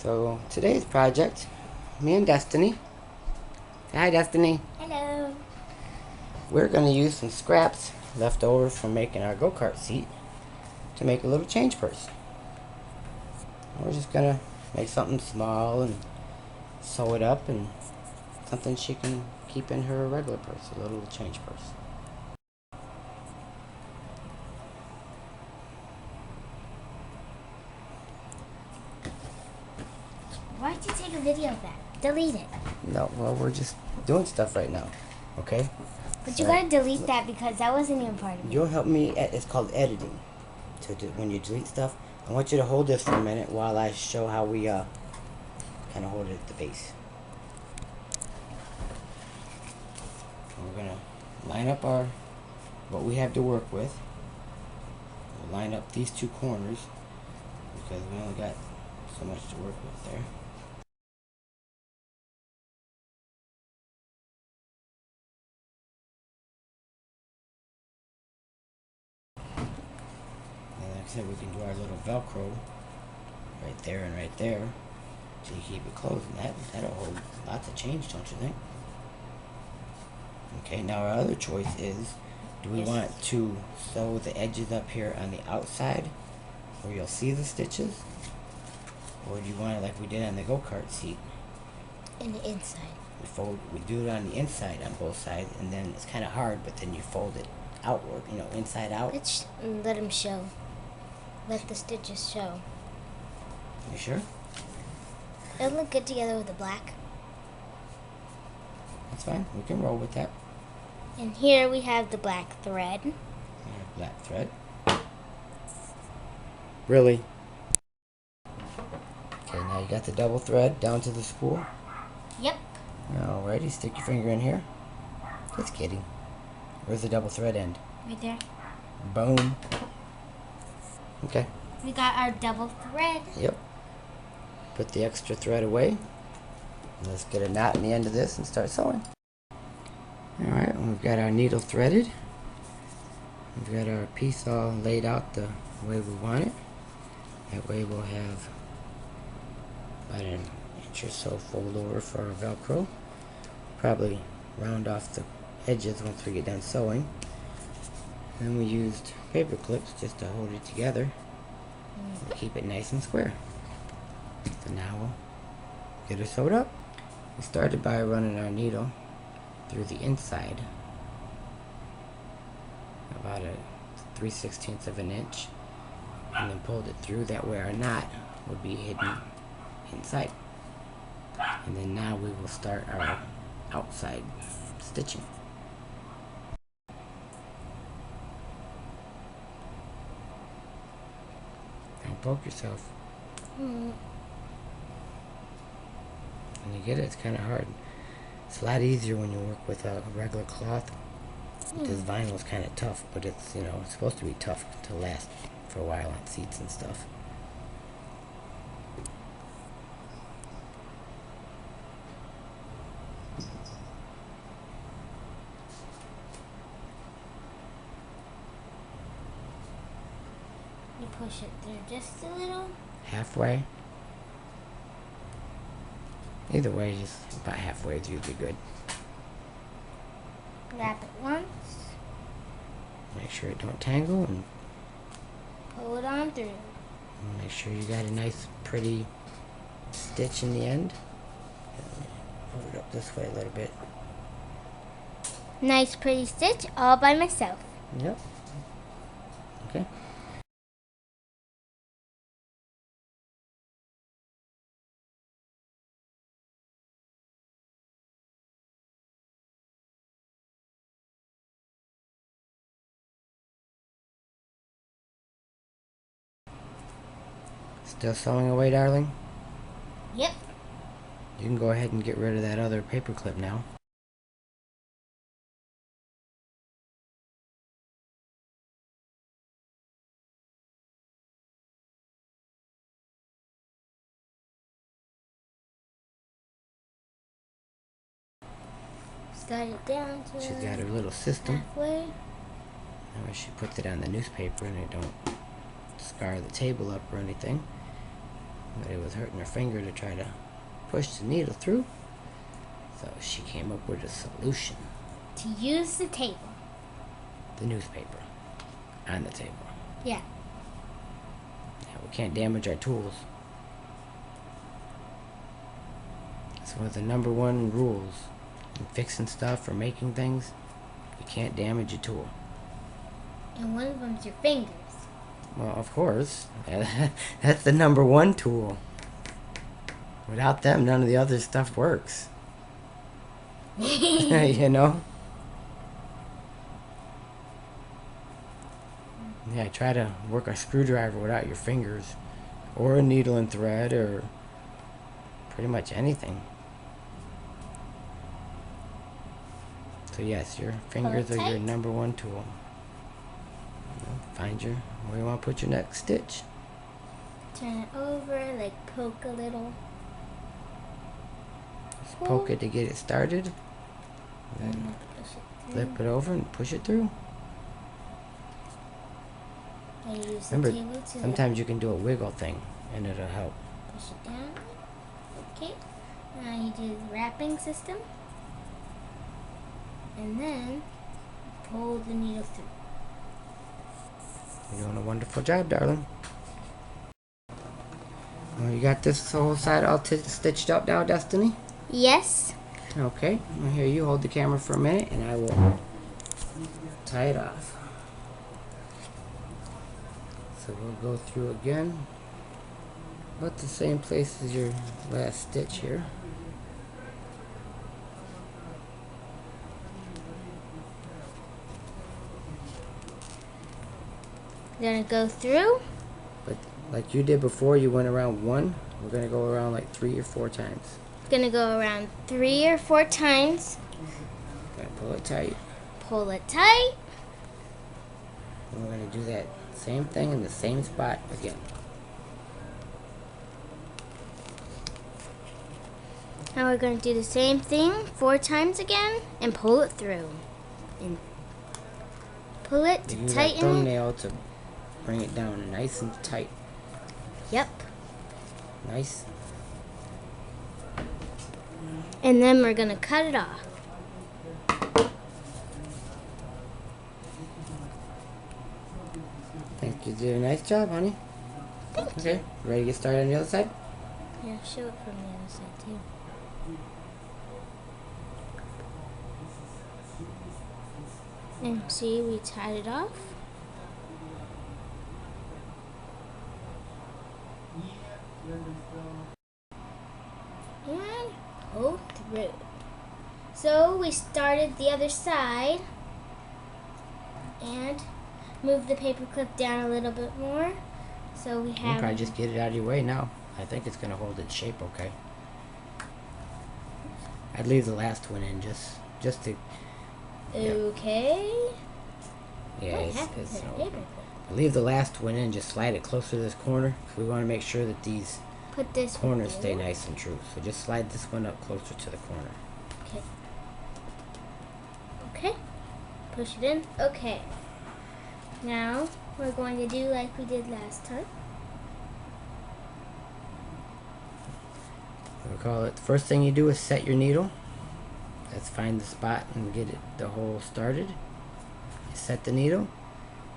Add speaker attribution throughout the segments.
Speaker 1: So today's project, me and Destiny. Say hi, Destiny.
Speaker 2: Hello.
Speaker 1: We're going to use some scraps left over from making our go-kart seat to make a little change purse. We're just going to make something small and sew it up and something she can keep in her regular purse, a little change purse.
Speaker 2: Why'd you take a video of that? Delete it.
Speaker 1: No, well, we're just doing stuff right now, okay?
Speaker 2: But you gotta delete that because that wasn't even part of it.
Speaker 1: You'll help me, it's called editing. When you delete stuff, I want you to hold this for a minute while I show how we kind of hold it at the base. And we're gonna line up what we have to work with. We'll line up these two corners because we only got so much to work with there. And like I said, we can do our little Velcro right there and right there, so you keep it closed, and that'll hold lots of change, don't you think? Okay, now our other choice is, do we want to sew the edges up here on the outside where you'll see the stitches, or do you want it like we did on the go-kart seat?
Speaker 2: In the inside.
Speaker 1: We do it on the inside on both sides, and then it's kind of hard, but then you fold it outward, inside out.
Speaker 2: Let them show. Let the stitches show.
Speaker 1: You sure?
Speaker 2: It'll look good together with the black.
Speaker 1: That's fine. We can roll with that.
Speaker 2: And here we have the black thread.
Speaker 1: We have black thread. Really? Okay, now you got the double thread down to the spool.
Speaker 2: Yep.
Speaker 1: Alrighty, stick your finger in here. Just kidding. Where's the double thread end?
Speaker 2: Right there.
Speaker 1: Boom. Okay.
Speaker 2: We got our double thread.
Speaker 1: Yep. Put the extra thread away. Let's get a knot in the end of this and start sewing. Alright, we've got our needle threaded. We've got our piece all laid out the way we want it. That way we'll have about an inch or so fold over for our Velcro. Probably round off the edges once we get done sewing. Then we used paper clips just to hold it together and keep it nice and square. So now we'll get her sewed up. We started by running our needle through the inside about a 3/16 of an inch, and then pulled it through. That way our knot would be hidden inside. And then now we will start our outside stitching. Don't poke yourself. When you get it, it's kind of hard. It's a lot easier when you work with a regular cloth. This vinyl is kind of tough, but it's it's supposed to be tough to last for a while on seats and stuff.
Speaker 2: You push it through just a little.
Speaker 1: Halfway. Either way, just about halfway is usually good.
Speaker 2: Wrap it once.
Speaker 1: Make sure it don't tangle, and
Speaker 2: Pull it on through.
Speaker 1: make sure you got a nice, pretty stitch in the end. Move it up this way a little bit.
Speaker 2: Nice pretty stitch all by myself.
Speaker 1: Yep. Okay. Still sewing away, darling?
Speaker 2: Yep.
Speaker 1: You can go ahead and get rid of that other paper clip now.
Speaker 2: Slide it down to
Speaker 1: She's got her little system
Speaker 2: halfway.
Speaker 1: where she puts it on the newspaper and it don't scar the table up or anything. but it was hurting her finger to try to push the needle through. So she came up with a solution.
Speaker 2: To use the table.
Speaker 1: The newspaper on the table.
Speaker 2: Yeah.
Speaker 1: Yeah, we can't damage our tools. It's one of the number one rules in fixing stuff or making things. You can't damage a tool.
Speaker 2: And one of them's your fingers.
Speaker 1: Well, of course. That's the number one tool. Without them, none of the other stuff works. You know? Yeah, try to work a screwdriver without your fingers. Or a needle and thread, or pretty much anything. So yes, your fingers are your number one tool. Find where you want to put your next stitch.
Speaker 2: Turn it over, like poke a little.
Speaker 1: Just poke it to get it started. Then flip it over and push it through.
Speaker 2: I use the
Speaker 1: Remember,
Speaker 2: table to
Speaker 1: sometimes you can do a wiggle thing and it'll help.
Speaker 2: push it down. Okay. Now you do the wrapping system. And then pull the needle through.
Speaker 1: You're doing a wonderful job, darling. Well, you got this whole side all stitched up now, Destiny?
Speaker 2: Yes.
Speaker 1: Okay. Well, here, you hold the camera for a minute and I will tie it off. So we'll go through again. About the same place as your last stitch here.
Speaker 2: We're gonna go through.
Speaker 1: But like you did before, you went around one. We're going to go around like 3 or 4 times.
Speaker 2: Gonna go around 3 or 4 times.
Speaker 1: Gonna pull it tight.
Speaker 2: Pull it tight.
Speaker 1: And we're going to do that same thing in the same spot again.
Speaker 2: Now we're gonna do the same thing 4 times again and pull it through. And pull it to
Speaker 1: Use that
Speaker 2: tighten it.
Speaker 1: thumbnail to bring it down nice and tight.
Speaker 2: Yep.
Speaker 1: Nice.
Speaker 2: And then we're gonna cut it off.
Speaker 1: Think you did a nice job, honey. Okay, ready to get started on the other side?
Speaker 2: Yeah, show it from the other side too. And see, we tied it off. And pull through. So we started the other side and move the paper clip down a little bit more. So we
Speaker 1: You
Speaker 2: have
Speaker 1: probably just get it out of your way now. I think it's going to hold its shape okay. I'd leave the last one in just to...
Speaker 2: okay.
Speaker 1: Yeah,
Speaker 2: What
Speaker 1: it's
Speaker 2: happened to the
Speaker 1: no,
Speaker 2: paper clip?
Speaker 1: leave the last one in, just slide it closer to this corner. We want to make sure that these
Speaker 2: Put this
Speaker 1: corners stay
Speaker 2: there.
Speaker 1: nice and true. So just slide this one up closer to the corner.
Speaker 2: Okay. Okay. Push it in. Okay. Now we're going to do like we did last time.
Speaker 1: We call it, the first thing you do is set your needle. Let's find the spot and get the hole started. You set the needle,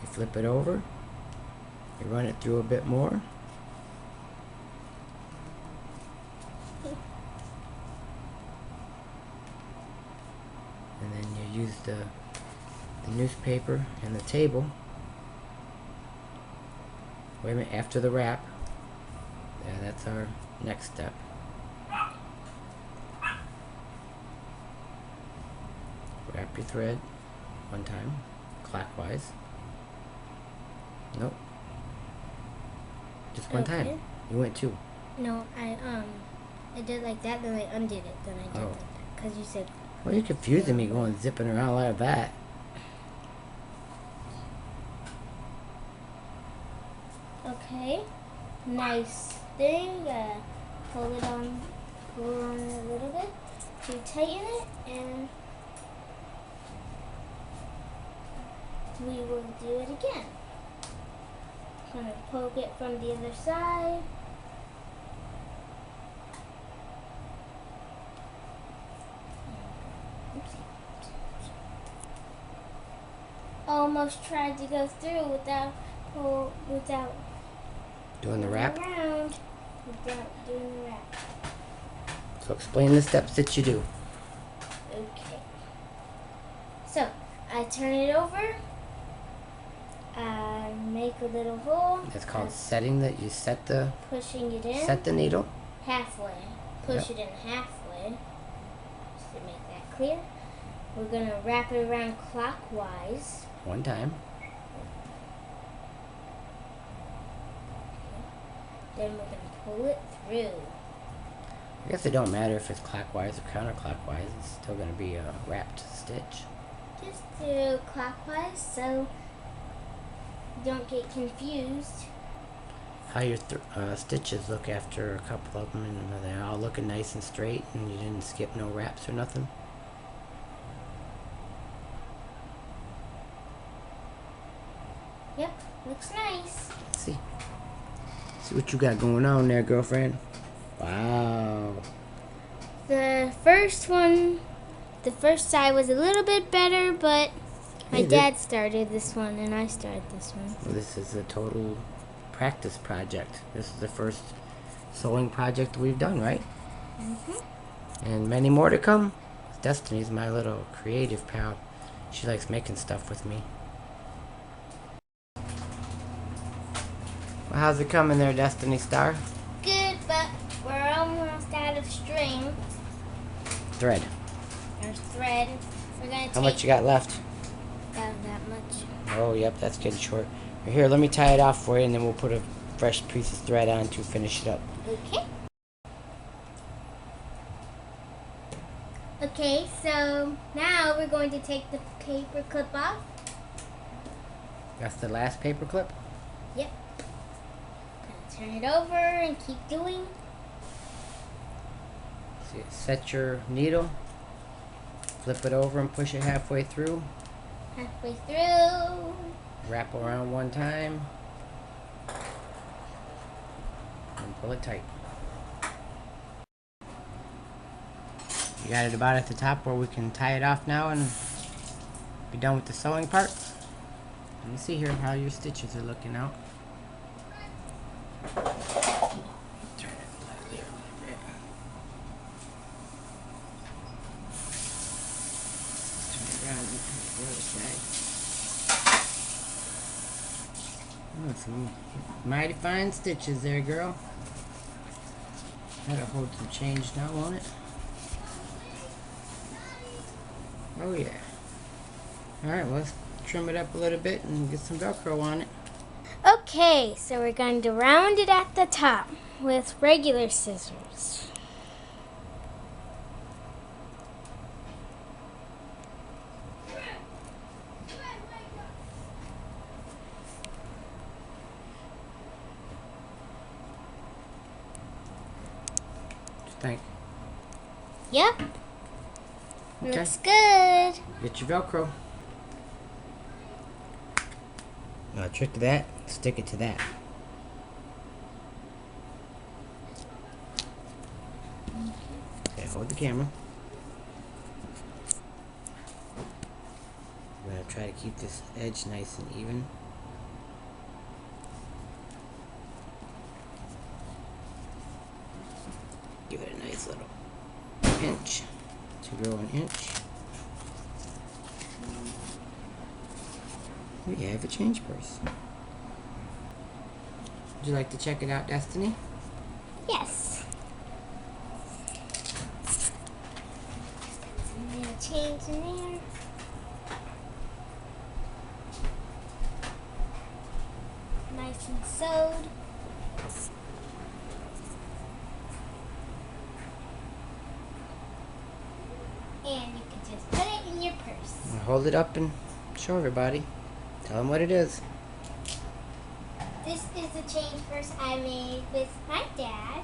Speaker 1: you flip it over, you run it through a bit more. And then you use the newspaper and the table. Wait a minute, after the wrap. Yeah, that's our next step. Wrap your thread one time, clockwise. Nope. Just one
Speaker 2: Okay.
Speaker 1: time. You went 2.
Speaker 2: No, I did like that, then I undid it, then I did
Speaker 1: Oh.
Speaker 2: like that. Because you said,
Speaker 1: Well, you're confusing me going zipping around like that.
Speaker 2: okay, nice thing. Pull it on a little bit to tighten it, and we will do it again. Gonna poke it from the other side. almost tried to go through without
Speaker 1: Doing the wrap.
Speaker 2: Without doing the wrap.
Speaker 1: So explain the steps that you do.
Speaker 2: Okay. So I turn it over. I make a little hole.
Speaker 1: That's called setting. That you set the
Speaker 2: Pushing it in.
Speaker 1: set the needle
Speaker 2: Halfway. Push it in halfway. Just to make that clear. We're gonna wrap it around clockwise.
Speaker 1: one time.
Speaker 2: Then we're gonna pull it through.
Speaker 1: I guess it don't matter if it's clockwise or counterclockwise. It's still going to be a wrapped stitch.
Speaker 2: Just do clockwise so you don't get confused.
Speaker 1: How your stitches look after a couple of them, and are they all looking nice and straight, and you didn't skip no wraps or nothing?
Speaker 2: Yep, looks nice.
Speaker 1: Let's see. See what you got going on there, girlfriend. Wow.
Speaker 2: The first side was a little bit better, but my dad started this one and I started this one.
Speaker 1: Well, this is a total practice project. This is the first sewing project we've done, right? And many more to come. Destiny's my little creative pal. She likes making stuff with me. Well, how's it coming there, Destiny Star?
Speaker 2: Good, but we're almost out of string.
Speaker 1: Thread.
Speaker 2: There's thread. We're gonna
Speaker 1: How much you got left?
Speaker 2: About that much.
Speaker 1: Oh, yep, that's getting short. Here, let me tie it off for you, and then we'll put a fresh piece of thread on to finish it up.
Speaker 2: Okay. Okay, so now we're going to take the paper clip off.
Speaker 1: That's the last paper clip?
Speaker 2: Yep. Turn it over and keep doing.
Speaker 1: See, set your needle, flip it over and push it halfway through.
Speaker 2: Halfway through.
Speaker 1: Wrap around one time. And pull it tight. You got it about at the top where we can tie it off now and be done with the sewing part. Let me see here how your stitches are looking out. Turn it lightly a little bit. Turn it around the other side. Oh, some mighty fine stitches there, girl. That'll hold some change now, won't it? Oh yeah. Alright, well, let's trim it up a little bit and get some Velcro on it.
Speaker 2: Okay, so we're going to round it at the top with regular scissors.
Speaker 1: What you think?
Speaker 2: Yep.
Speaker 1: Okay.
Speaker 2: Looks good.
Speaker 1: Get your Velcro. Now, trick to that, stick it to that. Okay, hold the camera. I'm going to try to keep this edge nice and even. Give it a nice little pinch to go an inch. We have a change purse. Would you like to check it out, Destiny?
Speaker 2: Yes. Some little change in there. Nice and sewed. And you can just put it in your purse.
Speaker 1: Now hold it up and show everybody. Tell them what it is.
Speaker 2: This is the change purse I made with my dad.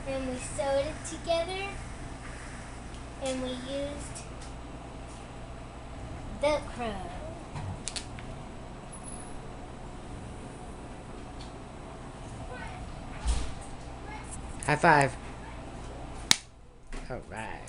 Speaker 2: And we sewed it together. And we used Velcro.
Speaker 1: High five. All right.